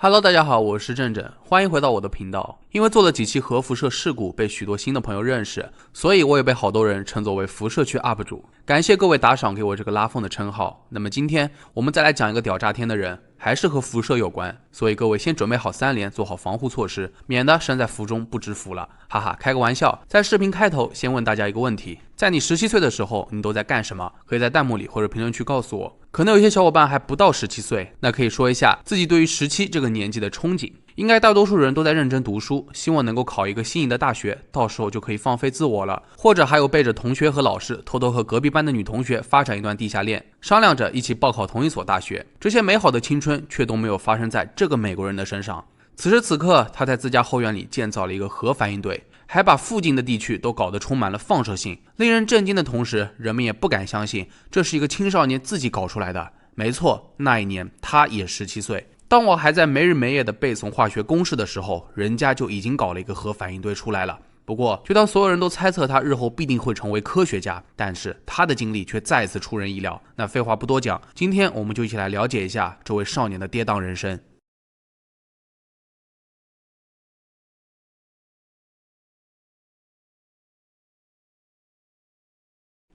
Hello， 大家好，我是正正，欢迎回到我的频道。因为做了几期核辐射事故，被许多新的朋友认识，所以我也被好多人称作为辐射区 UP 主。感谢各位打赏给我这个拉风的称号。那么今天我们再来讲一个屌炸天的人，还是和辐射有关，所以各位先准备好3连，做好防护措施，免得身在福中不知福了。哈哈，开个玩笑。在视频开头先问大家一个问题，在你17岁的时候，你都在干什么？可以在弹幕里或者评论区告诉我。可能有些小伙伴还不到17岁，那可以说一下自己对于17这个年纪的憧憬。应该大多数人都在认真读书，希望能够考一个心仪的大学，到时候就可以放飞自我了。或者还有背着同学和老师，偷偷和隔壁班的女同学发展一段地下恋，商量着一起报考同一所大学。这些美好的青春却都没有发生在这个美国人的身上。此时此刻，他在自家后院里建造了一个核反应堆，还把附近的地区都搞得充满了放射性。令人震惊的同时，人们也不敢相信这是一个青少年自己搞出来的。没错，那一年他也17岁。当我还在没日没夜的背诵化学公式的时候，人家就已经搞了一个核反应堆出来了。不过就当所有人都猜测他日后必定会成为科学家，但是他的经历却再次出人意料。那废话不多讲，今天我们就一起来了解一下这位少年的跌宕人生。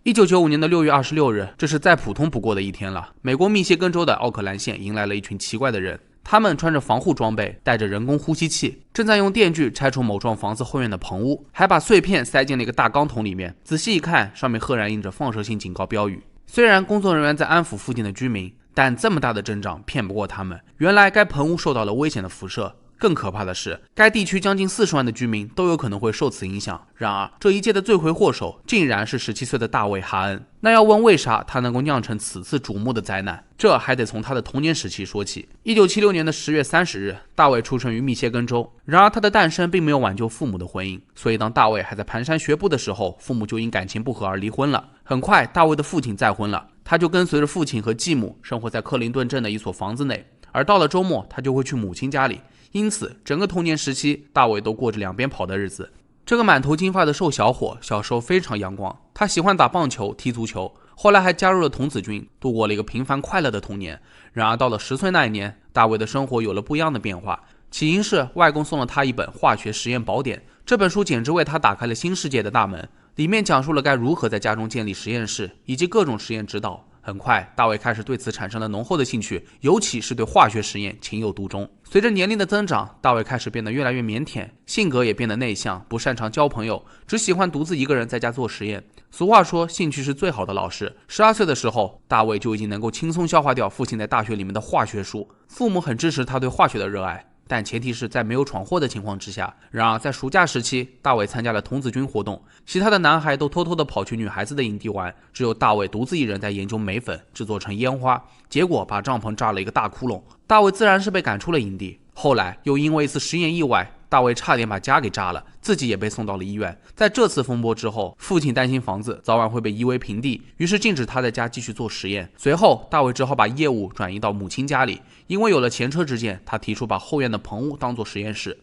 1995年的6月26日，这是再普通不过的一天了。美国密歇根州的奥克兰县迎来了一群奇怪的人，他们穿着防护装备，带着人工呼吸器，正在用电锯拆除某幢房子后院的棚屋，还把碎片塞进了一个大钢桶里面。仔细一看，上面赫然印着放射性警告标语。虽然工作人员在安抚附近的居民，但这么大的阵仗骗不过他们。原来该棚屋受到了危险的辐射。更可怕的是，该地区将近40万的居民都有可能会受此影响。然而，这一切的罪魁祸首竟然是17岁的大卫·哈恩。那要问为啥他能够酿成此次瞩目的灾难，这还得从他的童年时期说起。1976年的10月30日，大卫出生于密歇根州。然而，他的诞生并没有挽救父母的婚姻，所以当大卫还在蹒跚学步的时候，父母就因感情不和而离婚了。很快，大卫的父亲再婚了，他就跟随着父亲和继母生活在克林顿镇的一所房子内。而到了周末，他就会去母亲家里。因此，整个童年时期，大卫都过着两边跑的日子。这个满头金发的瘦小伙，小时候非常阳光，他喜欢打棒球、踢足球，后来还加入了童子军，度过了一个平凡快乐的童年。然而到了10岁那一年，大卫的生活有了不一样的变化。起因是外公送了他一本化学实验宝典，这本书简直为他打开了新世界的大门，里面讲述了该如何在家中建立实验室，以及各种实验指导。很快，大卫开始对此产生了浓厚的兴趣，尤其是对化学实验情有独钟。随着年龄的增长，大卫开始变得越来越腼腆，性格也变得内向，不擅长交朋友，只喜欢独自一个人在家做实验。俗话说，兴趣是最好的老师。12岁的时候，大卫就已经能够轻松消化掉父亲在大学里面的化学书。父母很支持他对化学的热爱，但前提是在没有闯祸的情况之下。然而在暑假时期，大卫参加了童子军活动，其他的男孩都偷偷的跑去女孩子的营地玩，只有大卫独自一人在研究镁粉制作成烟花，结果把帐篷炸了一个大窟窿。大卫自然是被赶出了营地。后来又因为一次实验意外，大卫差点把家给炸了，自己也被送到了医院。在这次风波之后，父亲担心房子早晚会被夷为平地，于是禁止他在家继续做实验。随后大卫只好把业务转移到母亲家里，因为有了前车之鉴，他提出把后院的棚屋当作实验室。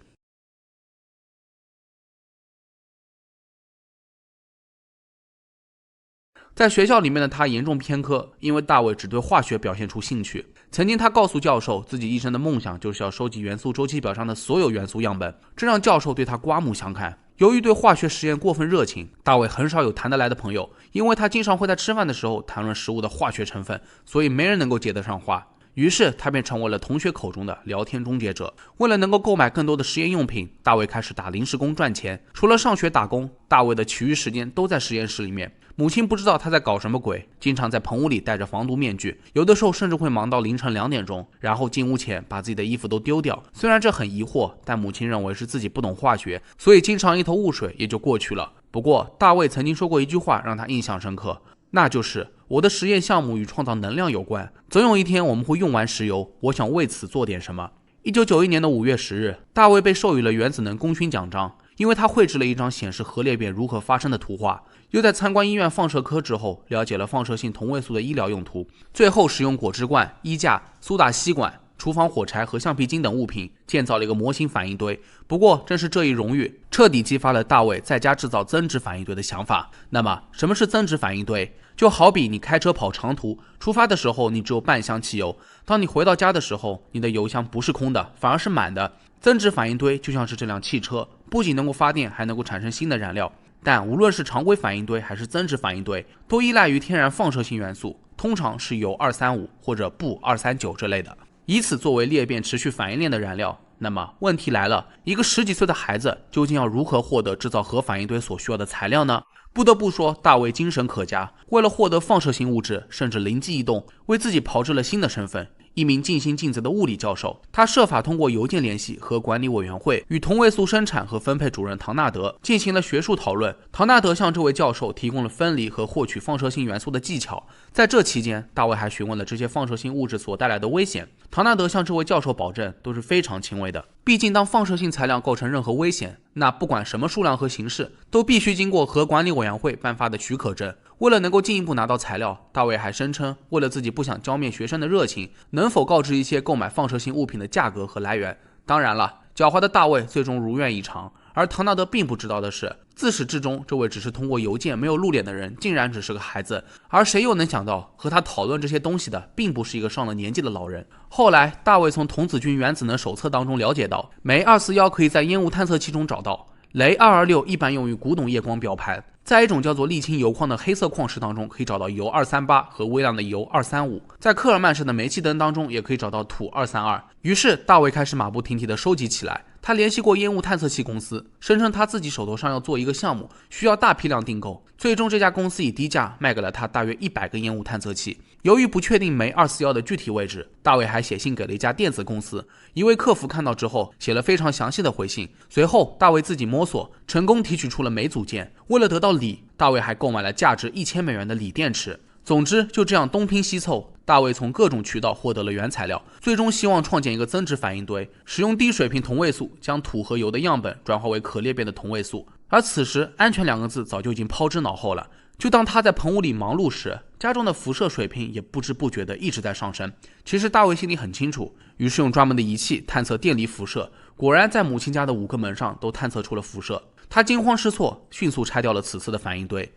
在学校里面的他严重偏科，因为大卫只对化学表现出兴趣。曾经他告诉教授，自己一生的梦想就是要收集元素周期表上的所有元素样本，这让教授对他刮目相看。由于对化学实验过分热情，大卫很少有谈得来的朋友，因为他经常会在吃饭的时候谈论食物的化学成分，所以没人能够接得上话。于是他便成为了同学口中的聊天终结者。为了能够购买更多的实验用品，大卫开始打临时工赚钱。除了上学打工，大卫的其余时间都在实验室里面。母亲不知道他在搞什么鬼，经常在棚屋里戴着防毒面具，有的时候甚至会忙到凌晨2点钟，然后进屋前把自己的衣服都丢掉。虽然这很疑惑，但母亲认为是自己不懂化学，所以经常一头雾水也就过去了。不过大卫曾经说过一句话让他印象深刻，那就是我的实验项目与创造能量有关，总有一天我们会用完石油，我想为此做点什么。1991年的5月10日，大卫被授予了原子能功勋奖章，因为他绘制了一张显示核裂变如何发生的图画。又在参观医院放射科之后，了解了放射性同位素的医疗用途，最后使用果汁罐、衣架、苏打吸管、厨房火柴和橡皮筋等物品建造了一个模型反应堆。不过正是这一荣誉彻底激发了大卫在家制造增值反应堆的想法。那么什么是增值反应堆？就好比你开车跑长途，出发的时候你只有半箱汽油，当你回到家的时候，你的油箱不是空的，反而是满的。增值反应堆就像是这辆汽车，不仅能够发电，还能够产生新的燃料。但无论是常规反应堆还是增值反应堆，都依赖于天然放射性元素，通常是铀235或者钚239之类的，以此作为裂变持续反应链的燃料。那么问题来了，一个10几岁的孩子究竟要如何获得制造核反应堆所需要的材料呢？不得不说，大卫精神可嘉，为了获得放射性物质，甚至灵机一动，为自己炮制了新的身份。一名尽心尽责的物理教授，他设法通过邮件联系核管理委员会与同位素生产和分配主任唐纳德进行了学术讨论。唐纳德向这位教授提供了分离和获取放射性元素的技巧。在这期间，大卫还询问了这些放射性物质所带来的危险。唐纳德向这位教授保证都是非常轻微的，毕竟当放射性材料构成任何危险，那不管什么数量和形式，都必须经过核管理委员会颁发的许可证。为了能够进一步拿到材料，大卫还声称，为了自己不想浇灭学生的热情，能否告知一些购买放射性物品的价格和来源。当然了，狡猾的大卫最终如愿以偿，而唐纳德并不知道的是，自始至终这位只是通过邮件没有露脸的人竟然只是个孩子，而谁又能想到和他讨论这些东西的并不是一个上了年纪的老人。后来大卫从童子军原子能手册当中了解到，镁241可以在烟雾探测器中找到，镭226一般用于古董夜光表盘，在一种叫做沥青铀矿的黑色矿石当中可以找到铀238和微量的铀235，在科尔曼市的煤气灯当中也可以找到土232。于是大卫开始马不停蹄地收集起来。他联系过烟雾探测器公司，声称他自己手头上要做一个项目，需要大批量订购。最终这家公司以低价卖给了他大约100个烟雾探测器。由于不确定镁241的具体位置，大卫还写信给了一家电子公司，一位客服看到之后写了非常详细的回信。随后大卫自己摸索，成功提取出了镁组件。为了得到锂，大卫还购买了价值1000美元的锂电池。总之就这样东拼西凑，大卫从各种渠道获得了原材料，最终希望创建一个增值反应堆，使用低水平同位素将土和铀的样本转化为可裂变的同位素。而此时安全2个字早就已经抛之脑后了。就当他在棚屋里忙碌时，家中的辐射水平也不知不觉地一直在上升。其实大卫心里很清楚，于是用专门的仪器探测电离辐射，果然在母亲家的5个门上都探测出了辐射。他惊慌失措，迅速拆掉了此次的反应堆。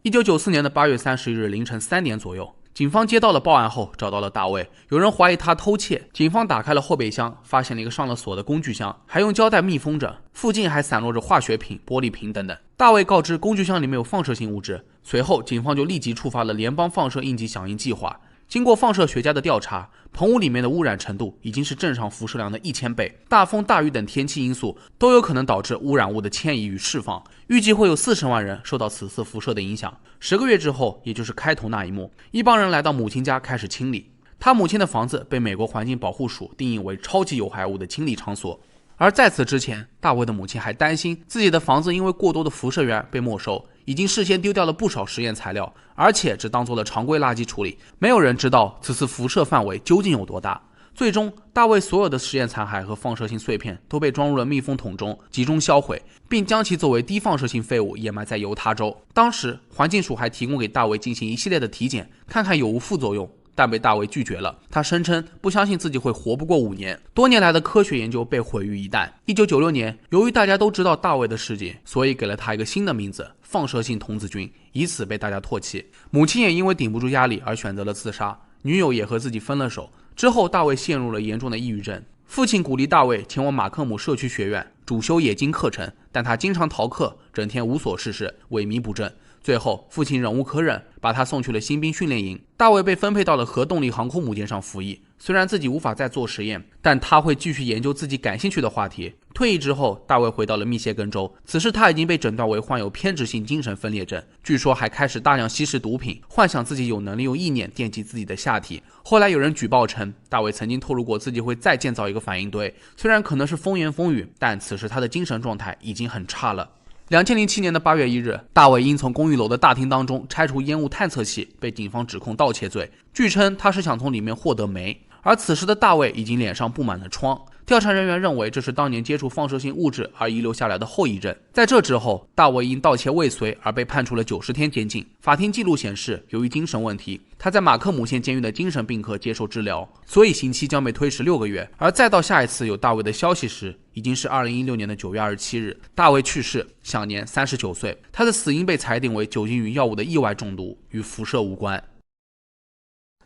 1994年的8月31日凌晨3点左右，警方接到了报案后找到了大卫，有人怀疑他偷窃。警方打开了后备箱，发现了一个上了锁的工具箱，还用胶带密封着，附近还散落着化学品、玻璃瓶等等。大卫告知工具箱里面有放射性物质，随后警方就立即触发了联邦放射应急响应计划。经过放射学家的调查，棚屋里面的污染程度已经是正常辐射量的1000倍，大风大雨等天气因素都有可能导致污染物的迁移与释放，预计会有40万人受到此次辐射的影响。10个月之后，也就是开头那一幕，一帮人来到母亲家开始清理。他母亲的房子被美国环境保护署定义为超级有害物的清理场所。而在此之前，大卫的母亲还担心自己的房子因为过多的辐射源被没收，已经事先丢掉了不少实验材料，而且只当做了常规垃圾处理。没有人知道此次辐射范围究竟有多大。最终，大卫所有的实验残骸和放射性碎片都被装入了密封桶中，集中销毁，并将其作为低放射性废物掩埋在犹他州。当时，环境署还提供给大卫进行一系列的体检，看看有无副作用。但被大卫拒绝了。他声称不相信自己会活不过5年，多年来的科学研究被毁于一旦。1996年，由于大家都知道大卫的事迹，所以给了他一个新的名字——放射性童子军，以此被大家唾弃。母亲也因为顶不住压力而选择了自杀，女友也和自己分了手。之后，大卫陷入了严重的抑郁症。父亲鼓励大卫前往马克姆社区学院主修冶金课程，但他经常逃课，整天无所事事，萎靡不振。最后，父亲忍无可忍，把他送去了新兵训练营。大卫被分配到了核动力航空母舰上服役。虽然自己无法再做实验，但他会继续研究自己感兴趣的话题。退役之后，大卫回到了密歇根州。此时他已经被诊断为患有偏执性精神分裂症，据说还开始大量吸食毒品，幻想自己有能力用意念电击自己的下体。后来有人举报称，大卫曾经透露过自己会再建造一个反应堆，虽然可能是风言风语，但此时他的精神状态已经很差了。2007年8月1日，大卫因从公寓楼的大厅当中拆除烟雾探测器，被警方指控盗窃罪。据称他是想从里面获得煤，而此时的大卫已经脸上布满了疮。调查人员认为这是当年接触放射性物质而遗留下来的后遗症。在这之后，大卫因盗窃未遂而被判处了90天监禁。法庭记录显示，由于精神问题，他在马克姆县监狱的精神病科接受治疗，所以刑期将被推迟6个月。而再到下一次有大卫的消息时，已经是2016年的9月27日，大卫去世，享年39岁。他的死因被裁定为酒精与药物的意外中毒，与辐射无关。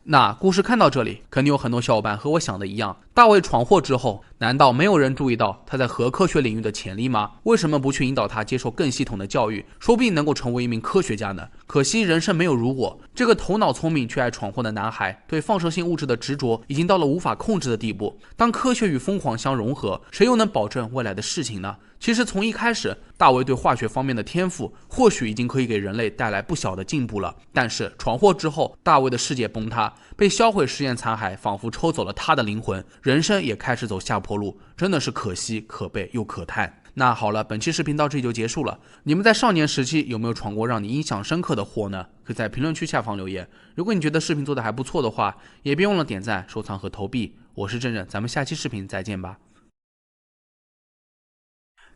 那故事看到这里，肯定有很多小伙伴和我想的一样，大卫闯祸之后，难道没有人注意到他在核科学领域的潜力吗？为什么不去引导他接受更系统的教育，说不定能够成为一名科学家呢？可惜人生没有如果，这个头脑聪明却爱闯祸的男孩，对放射性物质的执着已经到了无法控制的地步。当科学与疯狂相融合，谁又能保证未来的事情呢？其实从一开始，大卫对化学方面的天赋或许已经可以给人类带来不小的进步了。但是闯祸之后，大卫的世界崩塌，被销毁实验残骸仿佛抽走了他的灵魂，人生也开始走下坡路，真的是可惜可悲又可叹。那好了，本期视频到这里就结束了。你们在少年时期有没有闯过让你印象深刻的祸呢？可以在评论区下方留言。如果你觉得视频做得还不错的话，也别忘了点赞、收藏和投币。我是正正，咱们下期视频再见吧。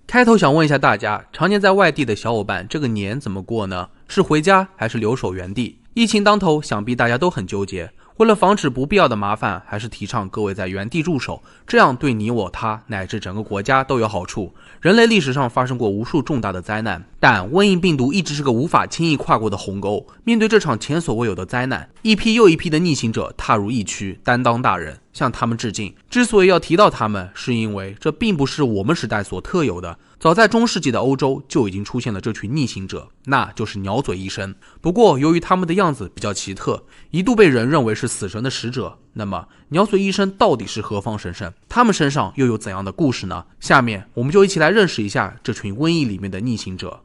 开头想问一下大家，常年在外地的小伙伴，这个年怎么过呢？是回家还是留守原地？疫情当头，想必大家都很纠结。为了防止不必要的麻烦，还是提倡各位在原地驻守，这样对你我他乃至整个国家都有好处。人类历史上发生过无数重大的灾难，但瘟疫病毒一直是个无法轻易跨过的鸿沟。面对这场前所未有的灾难，一批又一批的逆行者踏入疫区，担当大人，向他们致敬。之所以要提到他们，是因为这并不是我们时代所特有的，早在中世纪的欧洲就已经出现了这群逆行者，那就是鸟嘴医生。不过由于他们的样子比较奇特，一度被人认为是死神的使者。那么鸟嘴医生到底是何方神圣？他们身上又有怎样的故事呢？下面我们就一起来认识一下这群瘟疫里面的逆行者。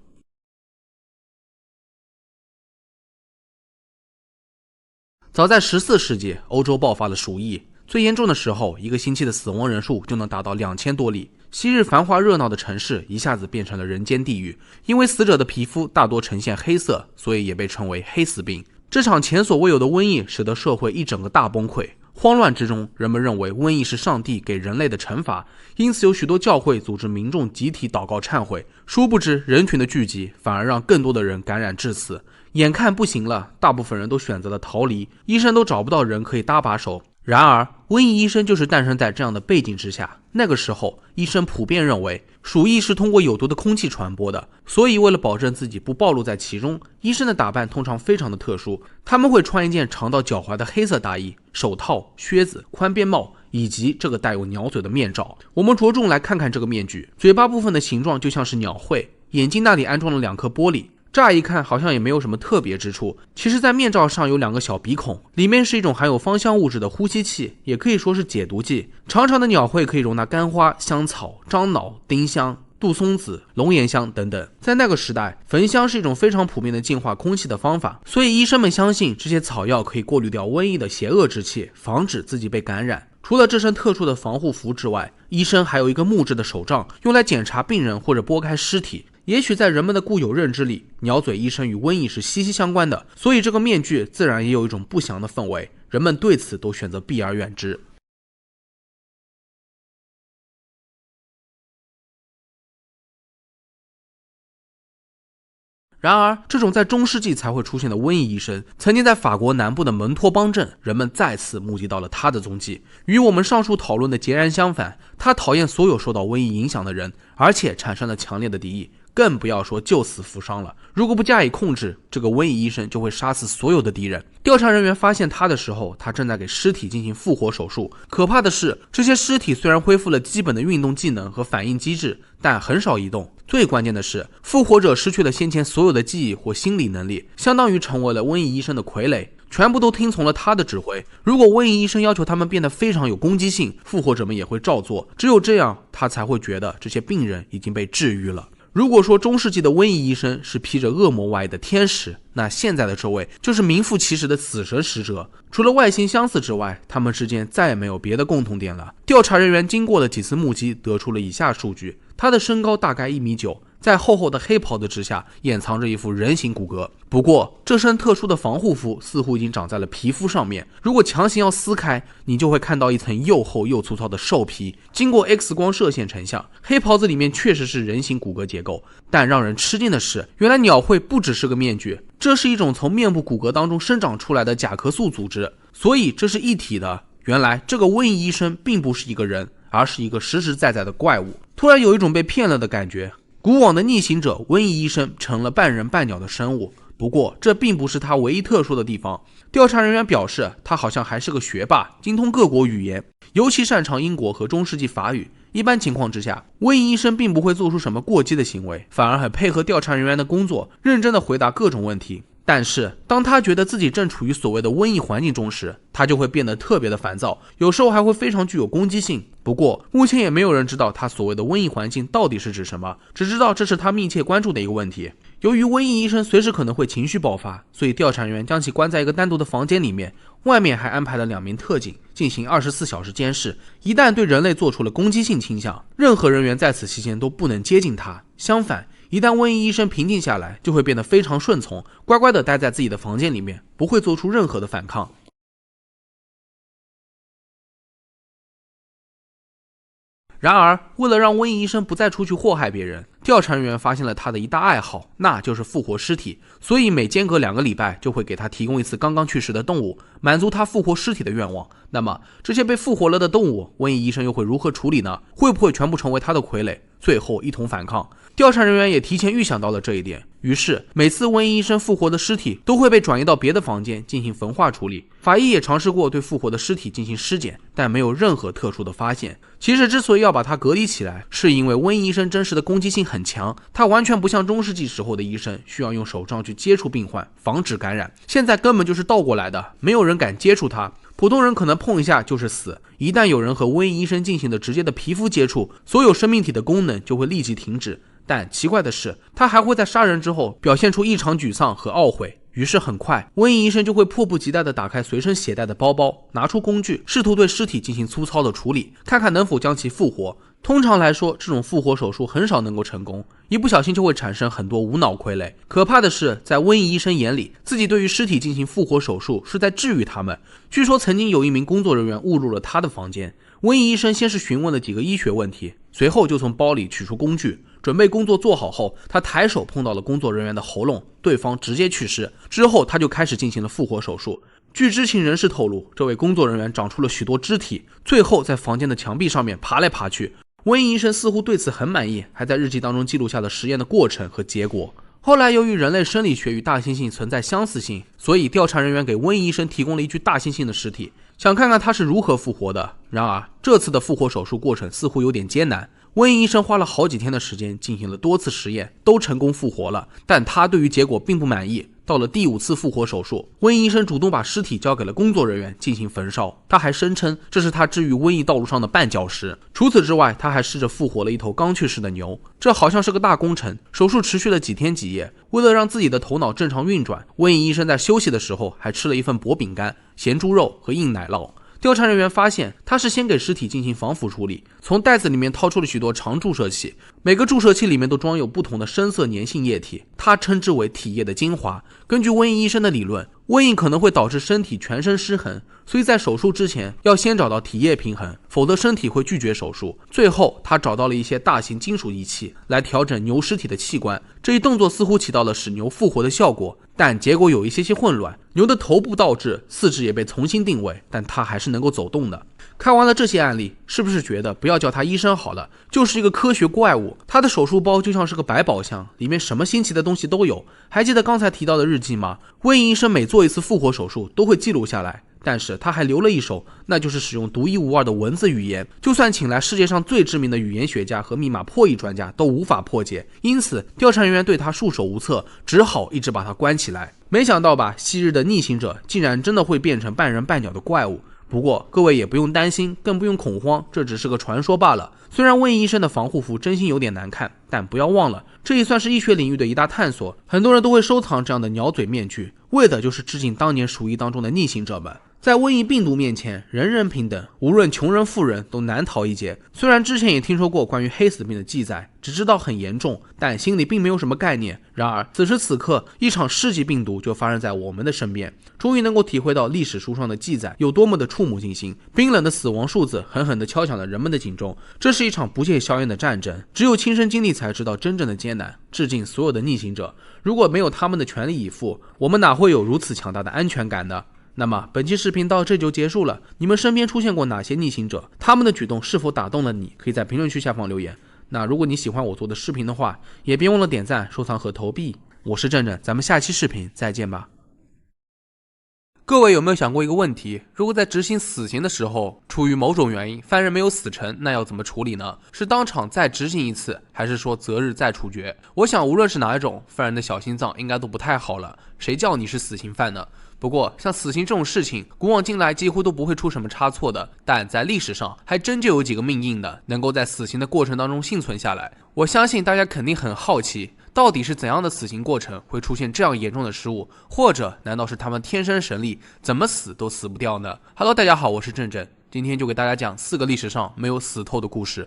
早在14世纪，欧洲爆发了鼠疫，最严重的时候，一个星期的死亡人数就能达到2000多例。昔日繁华热闹的城市一下子变成了人间地狱，因为死者的皮肤大多呈现黑色，所以也被称为黑死病。这场前所未有的瘟疫使得社会一整个大崩溃。慌乱之中，人们认为瘟疫是上帝给人类的惩罚，因此有许多教会组织民众集体祷告忏悔。殊不知人群的聚集反而让更多的人感染致死。眼看不行了，大部分人都选择了逃离，医生都找不到人可以搭把手。然而瘟疫医生就是诞生在这样的背景之下。那个时候医生普遍认为鼠疫是通过有毒的空气传播的，所以为了保证自己不暴露在其中，医生的打扮通常非常的特殊。他们会穿一件长到脚踝的黑色大衣、手套、靴子、宽边帽以及这个带有鸟嘴的面罩。我们着重来看看这个面具，嘴巴部分的形状就像是鸟喙，眼睛那里安装了2颗玻璃，乍一看好像也没有什么特别之处，其实在面罩上有2个小鼻孔，里面是一种含有芳香物质的呼吸器，也可以说是解毒剂。长长的鸟喙可以容纳干花、香草、樟脑、丁香、杜松子、龙涎香等等。在那个时代，焚香是一种非常普遍的净化空气的方法，所以医生们相信这些草药可以过滤掉瘟疫的邪恶之气，防止自己被感染。除了这身特殊的防护服之外，医生还有一个木质的手杖，用来检查病人或者拨开尸体。也许在人们的固有认知里，鸟嘴医生与瘟疫是息息相关的，所以这个面具自然也有一种不祥的氛围，人们对此都选择避而远之。然而，这种在中世纪才会出现的瘟疫医生，曾经在法国南部的门托邦镇，人们再次目击到了他的踪迹。与我们上述讨论的截然相反，他讨厌所有受到瘟疫影响的人，而且产生了强烈的敌意，更不要说救死扶伤了。如果不加以控制，这个瘟疫医生就会杀死所有的敌人。调查人员发现他的时候，他正在给尸体进行复活手术。可怕的是，这些尸体虽然恢复了基本的运动技能和反应机制，但很少移动。最关键的是，复活者失去了先前所有的记忆或心理能力，相当于成为了瘟疫医生的傀儡，全部都听从了他的指挥。如果瘟疫医生要求他们变得非常有攻击性，复活者们也会照做，只有这样，他才会觉得这些病人已经被治愈了。如果说中世纪的瘟疫医生是披着恶魔外衣的天使，那现在的这位就是名副其实的死神使者。除了外形相似之外，他们之间再也没有别的共同点了。调查人员经过了几次目击，得出了以下数据：他的身高大概1.9米，在厚厚的黑袍子之下掩藏着一副人形骨骼，不过这身特殊的防护服似乎已经长在了皮肤上面，如果强行要撕开，你就会看到一层又厚又粗糙的兽皮，经过 X 光射线成像，黑袍子里面确实是人形骨骼结构。但让人吃惊的是，原来鸟喙不只是个面具，这是一种从面部骨骼当中生长出来的甲壳素组织，所以这是一体的。原来这个瘟疫医生并不是一个人，而是一个实实在在的怪物。突然有一种被骗了的感觉，古往的逆行者瘟疫医生成了半人半鸟的生物。不过这并不是他唯一特殊的地方，调查人员表示他好像还是个学霸，精通各国语言，尤其擅长英国和中世纪法语。一般情况之下，瘟疫医生并不会做出什么过激的行为，反而很配合调查人员的工作，认真的回答各种问题。但是当他觉得自己正处于所谓的瘟疫环境中时，他就会变得特别的烦躁，有时候还会非常具有攻击性。不过目前也没有人知道他所谓的瘟疫环境到底是指什么，只知道这是他密切关注的一个问题。由于瘟疫医生随时可能会情绪爆发，所以调查人员将其关在一个单独的房间里面，外面还安排了2名特警进行24小时监视，一旦对人类做出了攻击性倾向，任何人员在此期间都不能接近他。相反，一旦瘟疫医生平静下来，就会变得非常顺从，乖乖地待在自己的房间里面，不会做出任何的反抗。然而，为了让瘟疫医生不再出去祸害别人，调查人员发现了他的一大爱好，那就是复活尸体。所以每间隔2个礼拜就会给他提供一次刚刚去世的动物，满足他复活尸体的愿望。那么这些被复活了的动物，瘟疫医生又会如何处理呢？会不会全部成为他的傀儡，最后一同反抗？调查人员也提前预想到了这一点，于是每次瘟疫医生复活的尸体都会被转移到别的房间进行焚化处理。法医也尝试过对复活的尸体进行尸检，但没有任何特殊的发现。其实之所以要把它隔离起来，是因为瘟疫医生真实的攻击性很强，他完全不像中世纪时候的医生需要用手杖去接触病患防止感染，现在根本就是倒过来的，没有人敢接触他，普通人可能碰一下就是死。一旦有人和瘟疫医生进行的直接的皮肤接触，所有生命体的功能就会立即停止。但奇怪的是，他还会在杀人之后表现出异常沮丧和懊悔。于是很快，瘟疫医生就会迫不及待地打开随身携带的包包，拿出工具，试图对尸体进行粗糙的处理，看看能否将其复活。通常来说，这种复活手术很少能够成功，一不小心就会产生很多无脑傀儡。可怕的是，在瘟疫医生眼里，自己对于尸体进行复活手术是在治愈他们。据说曾经有一名工作人员误入了他的房间，瘟疫医生先是询问了几个医学问题，随后就从包里取出工具，准备工作做好后，他抬手碰到了工作人员的喉咙，对方直接去世。之后他就开始进行了复活手术。据知情人士透露，这位工作人员长出了许多肢体，最后在房间的墙壁上面爬来爬去。瘟疫医生似乎对此很满意，还在日记当中记录下了实验的过程和结果。后来由于人类生理学与大猩猩存在相似性，所以调查人员给瘟疫医生提供了一具大猩猩的尸体，想看看他是如何复活的。然而这次的复活手术过程似乎有点艰难，瘟疫医生花了好几天的时间进行了多次实验，都成功复活了，但他对于结果并不满意。到了第5次复活手术，瘟疫医生主动把尸体交给了工作人员进行焚烧，他还声称这是他治愈瘟疫道路上的绊脚石。除此之外，他还试着复活了一头刚去世的牛，这好像是个大工程。手术持续了几天几夜，为了让自己的头脑正常运转，瘟疫医生在休息的时候还吃了一份薄饼干、咸猪肉和硬奶酪。调查人员发现，他是先给尸体进行防腐处理，从袋子里面掏出了许多长注射器，每个注射器里面都装有不同的深色粘性液体，他称之为体液的精华。根据瘟疫医生的理论，瘟疫可能会导致身体全身失衡，所以在手术之前要先找到体液平衡，否则身体会拒绝手术。最后他找到了一些大型金属仪器来调整牛尸体的器官，这一动作似乎起到了使牛复活的效果，但结果有一些混乱，牛的头部倒置，四肢也被重新定位，但它还是能够走动的。看完了这些案例，是不是觉得不要叫他医生好了，就是一个科学怪物？他的手术包就像是个百宝箱，里面什么新奇的东西都有。还记得刚才提到的日记吗？瘟疫医生每做一次复活手术都会记录下来，但是他还留了一手，那就是使用独一无二的文字语言，就算请来世界上最知名的语言学家和密码破译专家都无法破解。因此调查人员对他束手无策，只好一直把他关起来。没想到吧，昔日的逆行者竟然真的会变成半人半鸟的怪物。不过各位也不用担心，更不用恐慌，这只是个传说罢了。虽然瘟疫医生的防护服真心有点难看，但不要忘了，这也算是医学领域的一大探索。很多人都会收藏这样的鸟嘴面具，为的就是致敬当年鼠疫当中的逆行者们。在瘟疫病毒面前，人人平等，无论穷人富人都难逃一劫。虽然之前也听说过关于黑死病的记载，只知道很严重，但心里并没有什么概念。然而此时此刻，一场世纪病毒就发生在我们的身边，终于能够体会到历史书上的记载有多么的触目惊心。冰冷的死亡数字狠狠地敲响了人们的警钟，这是一场不见硝烟的战争，只有亲身经历才知道真正的艰难。致敬所有的逆行者，如果没有他们的全力以赴，我们哪会有如此强大的安全感呢？那么本期视频到这就结束了，你们身边出现过哪些逆行者？他们的举动是否打动了你？可以在评论区下方留言。那如果你喜欢我做的视频的话，也别忘了点赞、收藏和投币。我是正正，咱们下期视频再见吧。各位有没有想过一个问题，如果在执行死刑的时候，出于某种原因犯人没有死成，那要怎么处理呢？是当场再执行一次，还是说择日再处决？我想无论是哪一种，犯人的小心脏应该都不太好了，谁叫你是死刑犯呢？不过像死刑这种事情，古往今来几乎都不会出什么差错的，但在历史上还真就有几个命硬的，能够在死刑的过程当中幸存下来。我相信大家肯定很好奇，到底是怎样的死刑过程会出现这样严重的失误，或者难道是他们天生神力，怎么死都死不掉呢？ Hello， 大家好，我是正正，今天就给大家讲4个历史上没有死透的故事。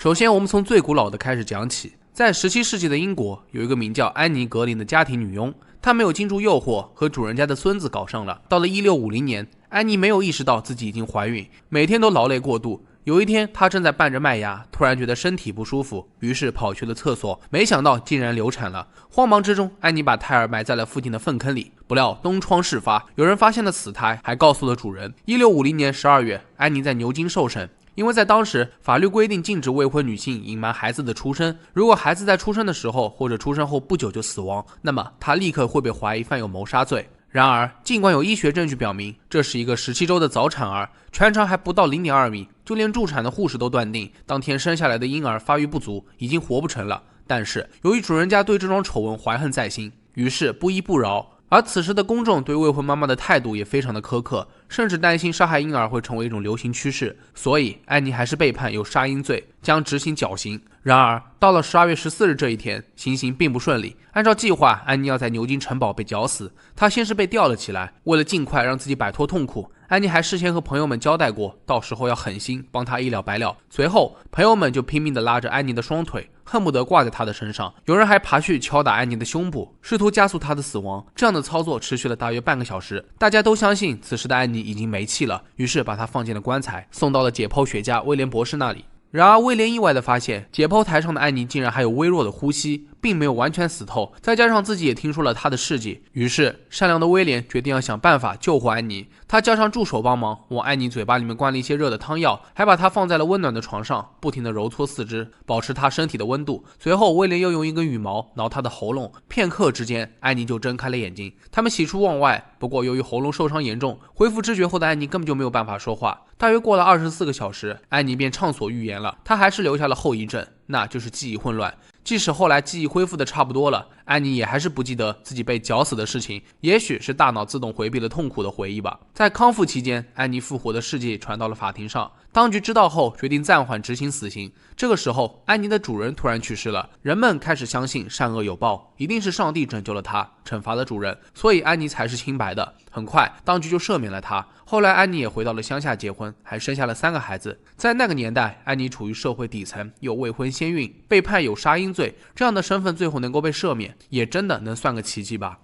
首先我们从最古老的开始讲起，在17世纪的英国，有一个名叫安妮·格林的家庭女佣，她没有经住诱惑，和主人家的孙子搞上了。到了1650年，安妮没有意识到自己已经怀孕，每天都劳累过度。有一天，她正在拌着麦芽，突然觉得身体不舒服，于是跑去了厕所，没想到竟然流产了。慌忙之中，安妮把胎儿埋在了附近的粪坑里，不料东窗事发，有人发现了死胎，还告诉了主人。1650年12月，安妮在牛津受审。因为在当时法律规定禁止未婚女性隐瞒孩子的出生，如果孩子在出生的时候或者出生后不久就死亡，那么她立刻会被怀疑犯有谋杀罪。然而尽管有医学证据表明这是一个17周的早产儿，全长还不到 0.2 米，就连助产的护士都断定当天生下来的婴儿发育不足，已经活不成了。但是由于主人家对这桩丑闻怀恨在心，于是不依不饶。而此时的公众对未婚妈妈的态度也非常的苛刻，甚至担心杀害婴儿会成为一种流行趋势，所以安妮还是被判有杀婴罪，将执行绞刑。然而到了12月14日这一天，行刑并不顺利。按照计划，安妮要在牛津城堡被绞死。她先是被吊了起来，为了尽快让自己摆脱痛苦，安妮还事先和朋友们交代过，到时候要狠心帮她一了百了。随后朋友们就拼命地拉着安妮的双腿，恨不得挂在她的身上，有人还爬去敲打安妮的胸部，试图加速她的死亡。这样的操作持续了大约半个小时，大家都相信此时的安妮已经没气了，于是把她放进了棺材，送到了解剖学家威廉博士那里。然而威廉意外地发现，解剖台上的安妮竟然还有微弱的呼吸，并没有完全死透，再加上自己也听说了她的事迹，于是善良的威廉决定要想办法救活安妮。他叫上助手帮忙，往安妮嘴巴里面灌了一些热的汤药，还把她放在了温暖的床上，不停地揉搓四肢，保持她身体的温度。随后威廉又用一根羽毛挠她的喉咙，片刻之间安妮就睁开了眼睛。他们喜出望外，不过由于喉咙受伤严重，恢复知觉后的安妮根本就没有办法说话。大约过了24个小时，安妮便畅所欲言了，她还是留下了后遗症，那就是记忆混乱。即使后来记忆恢复的差不多了，安妮也还是不记得自己被绞死的事情，也许是大脑自动回避了痛苦的回忆吧。在康复期间，安妮复活的事迹传到了法庭上，当局知道后决定暂缓执行死刑。这个时候，安妮的主人突然去世了，人们开始相信善恶有报，一定是上帝拯救了她，惩罚了主人，所以安妮才是清白的。很快当局就赦免了她。后来安妮也回到了乡下结婚，还生下了3个孩子。在那个年代，安妮处于社会底层，又未婚先孕，被判有杀婴罪，这样的身份最后能够被赦免，也真的能算个奇迹吧。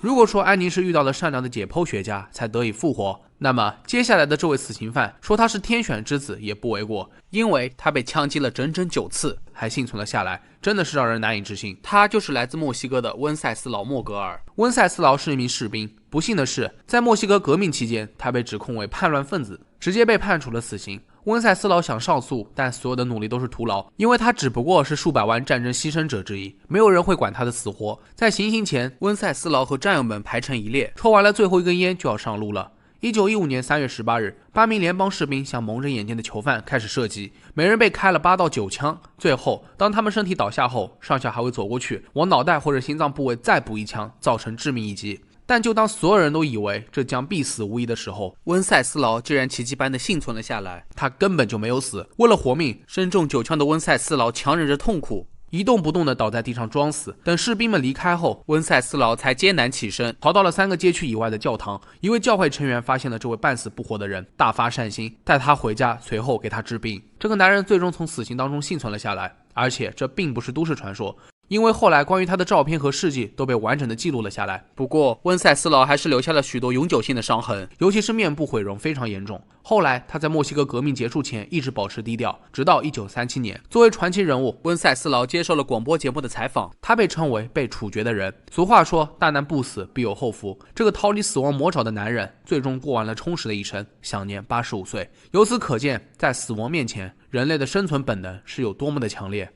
如果说安妮是遇到了善良的解剖学家才得以复活，那么接下来的这位死刑犯说他是天选之子也不为过，因为他被枪击了整整9次还幸存了下来，真的是让人难以置信。他就是来自墨西哥的温塞斯劳·莫格尔。温塞斯劳是一名士兵，不幸的是在墨西哥革命期间，他被指控为叛乱分子，直接被判处了死刑。温塞斯劳想上诉，但所有的努力都是徒劳，因为他只不过是数百万战争牺牲者之一，没有人会管他的死活。在行刑前，温塞斯劳和战友们排成一列，抽完了最后一根烟就要上路了。1915年3月18日，8名联邦士兵向蒙着眼睛的囚犯开始射击，每人被开了8到9枪。最后，当他们身体倒下后，上校还会走过去，往脑袋或者心脏部位再补一枪，造成致命一击。但就当所有人都以为这将必死无疑的时候，温塞斯劳竟然奇迹般的幸存了下来。他根本就没有死，为了活命，身中9枪的温塞斯劳强忍着痛苦，一动不动地倒在地上装死。等士兵们离开后，温塞斯劳才艰难起身，逃到了3个街区以外的教堂。一位教会成员发现了这位半死不活的人，大发善心，带他回家，随后给他治病。这个男人最终从死刑当中幸存了下来，而且这并不是都市传说，因为后来关于他的照片和事迹都被完整的记录了下来。不过温塞斯劳还是留下了许多永久性的伤痕，尤其是面部毁容非常严重。后来他在墨西哥革命结束前一直保持低调，直到1937年，作为传奇人物，温塞斯劳接受了广播节目的采访，他被称为被处决的人。俗话说大难不死必有后福，这个逃离死亡魔爪的男人最终过完了充实的一生，享年85岁。由此可见，在死亡面前，人类的生存本能是有多么的强烈。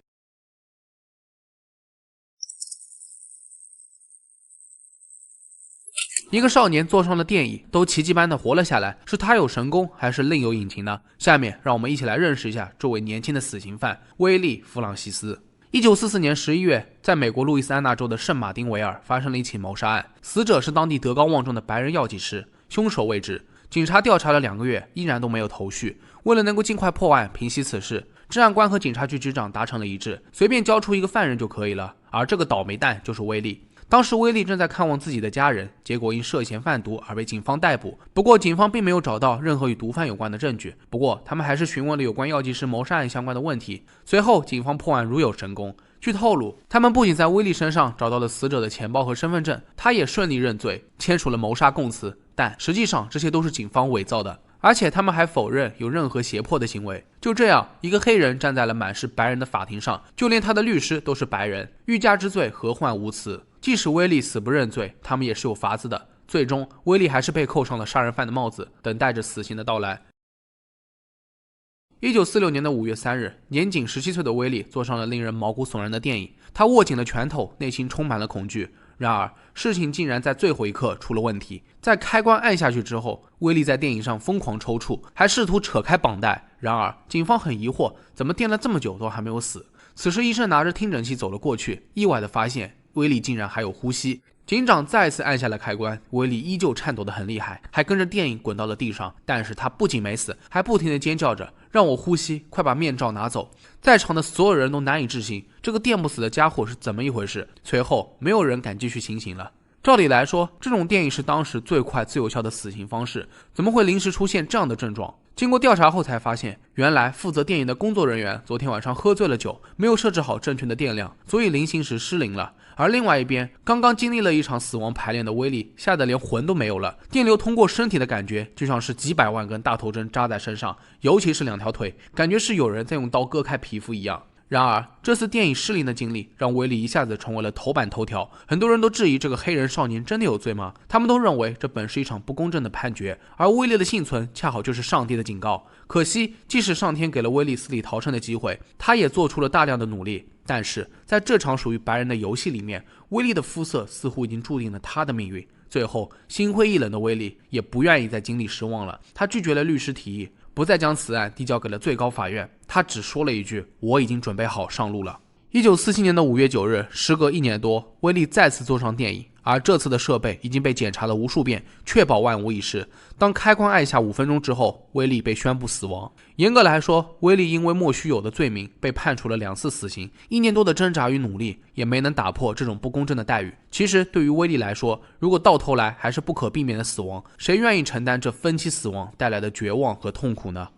一个少年坐上了电椅，都奇迹般的活了下来，是他有神功还是另有隐情呢？下面让我们一起来认识一下这位年轻的死刑犯威利·弗朗西斯。1944年11月，在美国路易斯安那州的圣马丁维尔发生了一起谋杀案，死者是当地德高望重的白人药剂师，凶手未知。警察调查了2个月，依然都没有头绪。为了能够尽快破案，平息此事，治安官和警察局局长达成了一致，随便交出一个犯人就可以了。而这个倒霉蛋就是威利。当时威利正在看望自己的家人，结果因涉嫌贩毒而被警方逮捕。不过警方并没有找到任何与毒贩有关的证据，不过他们还是询问了有关药剂师谋杀案相关的问题。随后警方破案如有神功，据透露，他们不仅在威利身上找到了死者的钱包和身份证，他也顺利认罪，签署了谋杀供词，但实际上这些都是警方伪造的，而且他们还否认有任何胁迫的行为。就这样，一个黑人站在了满是白人的法庭上，就连他的律师都是白人，欲加之罪何患无辞。即使威利死不认罪，他们也是有法子的。最终威利还是被扣上了杀人犯的帽子，等待着死刑的到来。1946年的5月3日，年仅17岁的威利坐上了令人毛骨悚然的电椅，他握紧了拳头，内心充满了恐惧。然而事情竟然在最后一刻出了问题，在开关按下去之后，威利在电椅上疯狂抽搐，还试图扯开绑带。然而警方很疑惑，怎么电了这么久都还没有死。此时医生拿着听诊器走了过去，意外的发现威利竟然还有呼吸。警长再次按下了开关，威利依旧颤抖得很厉害，还跟着电影滚到了地上。但是他不仅没死，还不停地尖叫着，让我呼吸，快把面罩拿走。在场的所有人都难以置信，这个电不死的家伙是怎么一回事。随后没有人敢继续行刑了。照理来说，这种电影是当时最快最有效的死刑方式，怎么会临时出现这样的症状？经过调查后才发现，原来负责电影的工作人员昨天晚上喝醉了酒，没有设置好正确的电量，所以临刑时失灵了。而另外一边，刚刚经历了一场死亡排练的威利吓得连魂都没有了，电流通过身体的感觉就像是几百万根大头针扎在身上，尤其是2条腿，感觉是有人在用刀割开皮肤一样。然而这次电影失灵的经历让威利一下子成为了头版头条，很多人都质疑这个黑人少年真的有罪吗？他们都认为这本是一场不公正的判决，而威利的幸存恰好就是上帝的警告。可惜即使上天给了威利死里逃生的机会，他也做出了大量的努力，但是在这场属于白人的游戏里面，威利的肤色似乎已经注定了他的命运。最后心灰意冷的威利也不愿意再经历失望了，他拒绝了律师提议，不再将此案递交给了最高法院，他只说了一句：我已经准备好上路了。1947年的5月9日，时隔1年多，威利再次坐上电椅，而这次的设备已经被检查了无数遍，确保万无一失。当开关按下5分钟之后，威利被宣布死亡。严格来说，威利因为莫须有的罪名被判处了2次死刑，1年多的挣扎与努力也没能打破这种不公正的待遇。其实对于威利来说，如果到头来还是不可避免的死亡，谁愿意承担这分期死亡带来的绝望和痛苦呢？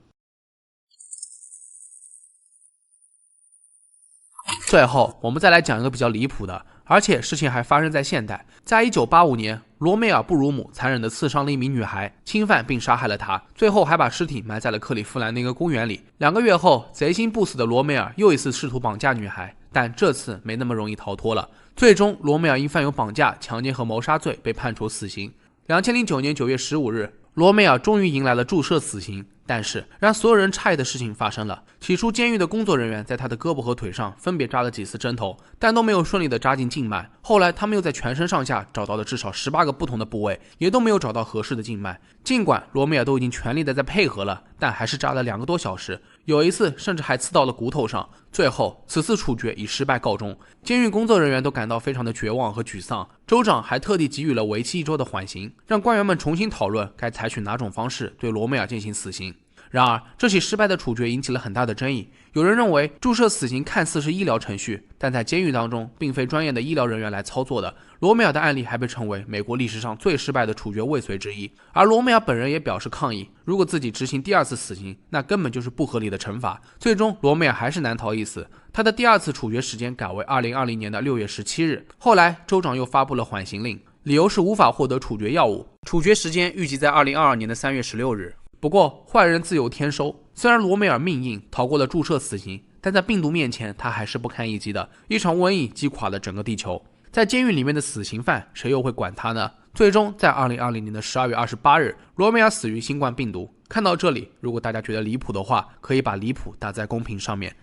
最后我们再来讲一个比较离谱的，而且事情还发生在现代。在1985年，罗梅尔·布鲁姆残忍地刺伤了一名女孩，侵犯并杀害了她，最后还把尸体埋在了克利夫兰的一个公园里。2个月后，贼心不死的罗梅尔又一次试图绑架女孩，但这次没那么容易逃脱了。最终罗梅尔因犯有绑架、强奸和谋杀罪被判处死刑。2009年9月15日，罗梅尔终于迎来了注射死刑，但是让所有人诧异的事情发生了。起初监狱的工作人员在他的胳膊和腿上分别扎了几次针头，但都没有顺利的扎进静脉。后来他们又在全身上下找到了至少18个不同的部位，也都没有找到合适的静脉。尽管罗梅尔都已经全力的在配合了，但还是扎了2个多小时，有一次甚至还刺到了骨头上。最后此次处决以失败告终，监狱工作人员都感到非常的绝望和沮丧。州长还特地给予了为期1周的缓刑，让官员们重新讨论该采取哪种方式对罗梅尔进行死刑。然而，这起失败的处决引起了很大的争议。有人认为，注射死刑看似是医疗程序，但在监狱当中，并非专业的医疗人员来操作的。罗梅尔的案例还被称为美国历史上最失败的处决未遂之一。而罗梅尔本人也表示抗议，如果自己执行第二次死刑，那根本就是不合理的惩罚。最终，罗梅尔还是难逃一死，他的第二次处决时间改为2020年的6月17日。后来，州长又发布了缓刑令，理由是无法获得处决药物，处决时间预计在2022年的3月16日。不过，坏人自有天收。虽然罗梅尔命硬，逃过了注射死刑，但在病毒面前，他还是不堪一击的。一场瘟疫击垮了整个地球。在监狱里面的死刑犯，谁又会管他呢？最终，在2020年的12月28日，罗梅尔死于新冠病毒。看到这里，如果大家觉得离谱的话，可以把离谱打在公屏上面。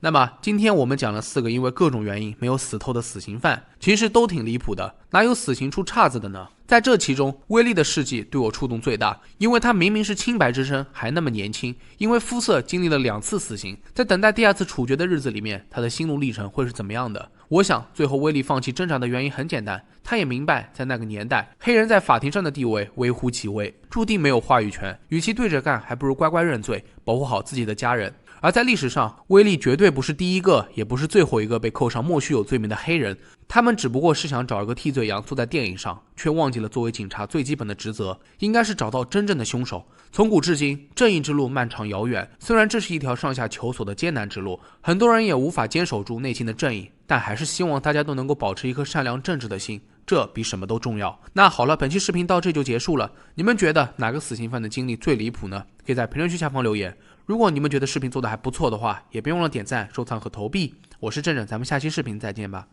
那么今天我们讲了4个因为各种原因没有死透的死刑犯，其实都挺离谱的，哪有死刑出岔子的呢？在这其中，威利的事迹对我触动最大，因为他明明是清白之身，还那么年轻，因为肤色经历了2次死刑，在等待第2次处决的日子里面，他的心路历程会是怎么样的？我想最后威利放弃挣扎的原因很简单，他也明白在那个年代，黑人在法庭上的地位微乎其微，注定没有话语权，与其对着干，还不如乖乖认罪，保护好自己的家人。而在历史上，威利绝对不是第一个，也不是最后一个被扣上莫须有罪名的黑人。他们只不过是想找一个替罪羊坐在电影上，却忘记了作为警察最基本的职责，应该是找到真正的凶手。从古至今，正义之路漫长遥远，虽然这是一条上下求索的艰难之路，很多人也无法坚守住内心的正义，但还是希望大家都能够保持一颗善良正直的心，这比什么都重要。那好了，本期视频到这就结束了。你们觉得哪个死刑犯的经历最离谱呢？可以在评论区下方留言。如果你们觉得视频做得还不错的话，也别忘了点赞、收藏和投币。我是正正，咱们下期视频再见吧。